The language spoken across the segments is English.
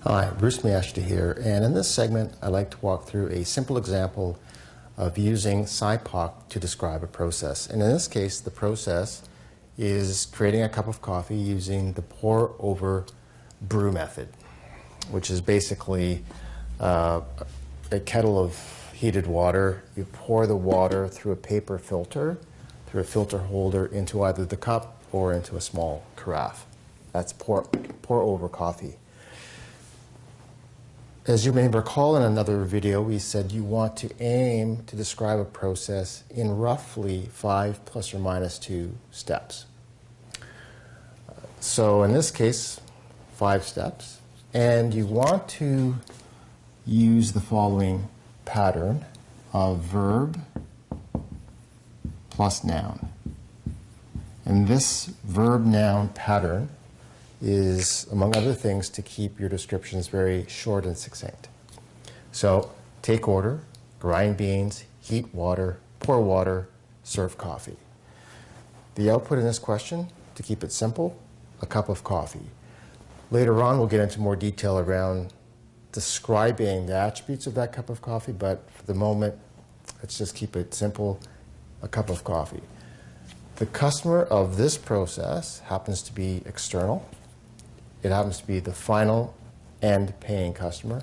Hi, Bruce Miashta here, and in this segment I'd like to walk through a simple example of using SIPOC to describe a process. And in this case, the process is creating a cup of coffee using the pour over brew method, which is basically a kettle of heated water. You pour the water through a paper filter, through a filter holder, into either the cup or into a small carafe. That's pour over coffee. As you may recall in another video, we said you want to aim to describe a process in roughly 5 plus or minus 2 steps. So in this case, 5 steps. And you want to use the following pattern of verb plus noun. And this verb-noun pattern is, among other things, to keep your descriptions very short and succinct. So, take order, grind beans, heat water, pour water, serve coffee. The output in this question, to keep it simple, a cup of coffee. Later on, we'll get into more detail around describing the attributes of that cup of coffee, but for the moment, let's just keep it simple, a cup of coffee. The customer of this process happens to be external. It happens to be the final end paying customer.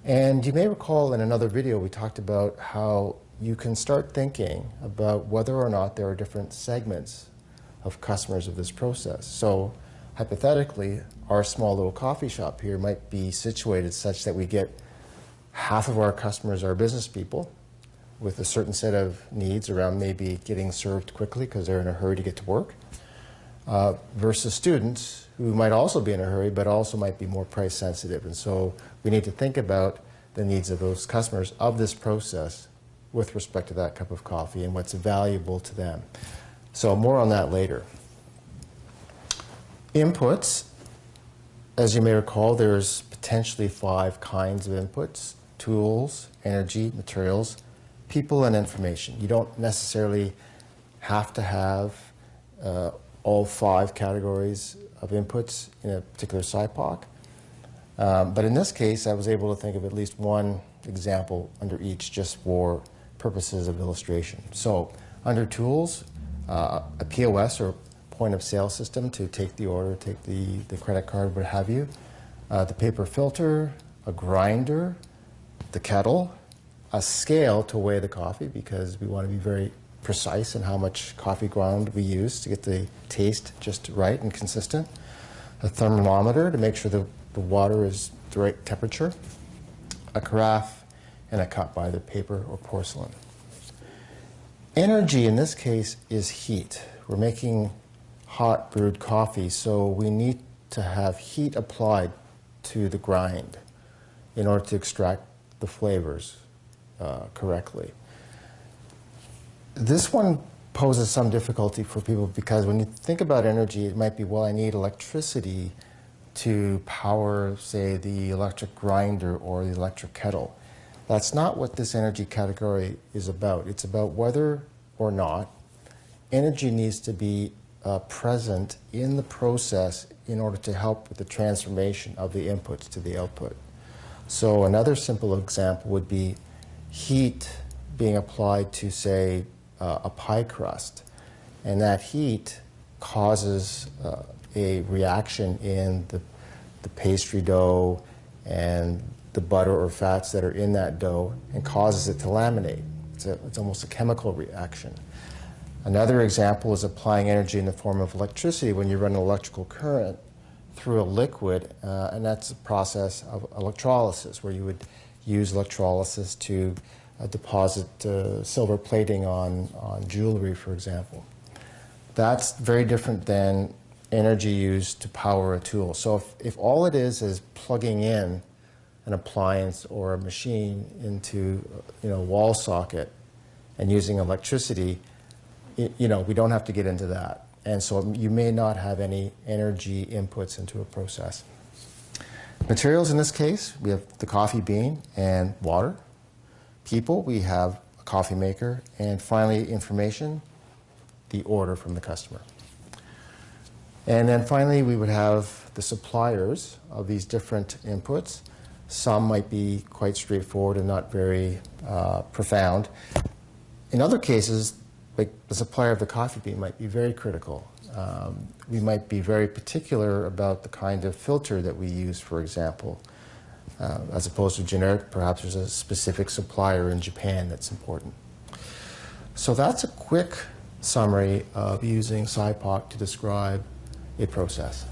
And you may recall in another video we talked about how you can start thinking about whether or not there are different segments of customers of this process. So hypothetically, our small little coffee shop here might be situated such that we get half of our customers are business people with a certain set of needs around maybe getting served quickly because they're in a hurry to get to work, versus students who might also be in a hurry but also might be more price sensitive. And so we need to think about the needs of those customers of this process with respect to that cup of coffee and what's valuable to them. So more on that later. Inputs, as you may recall, there's potentially 5 kinds of inputs: tools, energy, materials, people, and information. You don't necessarily have to have all 5 categories of inputs in a particular SIPOC. But in this case, I was able to think of at least one example under each just for purposes of illustration. So under tools, a POS or point of sale system to take the order, take the credit card, what have you. The paper filter, a grinder, the kettle, a scale to weigh the coffee because we want to be very precise in how much coffee ground we use to get the taste just right and consistent, a thermometer to make sure the water is the right temperature, a carafe, and a cup, either paper or porcelain. Energy in this case is heat. We're making hot brewed coffee, so we need to have heat applied to the grind in order to extract the flavors correctly. This one poses some difficulty for people because when you think about energy, it might be, well, I need electricity to power, say, the electric grinder or the electric kettle. That's not what this energy category is about. It's about whether or not energy needs to be present in the process in order to help with the transformation of the inputs to the output. So another simple example would be heat being applied to, say, a pie crust, and that heat causes a reaction in the pastry dough and the butter or fats that are in that dough and causes it to laminate. It's almost a chemical reaction. Another example is applying energy in the form of electricity when you run an electrical current through a liquid, and that's a process of electrolysis where you would use electrolysis to deposit silver plating on jewelry, for example. That's very different than energy used to power a tool. So if all it is plugging in an appliance or a machine into a wall socket and using electricity, we don't have to get into that. And so you may not have any energy inputs into a process. Materials in this case, we have the coffee bean and water. People, we have a coffee maker. And finally, information, the order from the customer. And then finally, we would have the suppliers of these different inputs. Some might be quite straightforward and not very profound. In other cases, like the supplier of the coffee bean might be very critical. We might be very particular about the kind of filter that we use, for example. As opposed to generic, perhaps there's a specific supplier in Japan that's important. So that's a quick summary of using SIPOC to describe a process.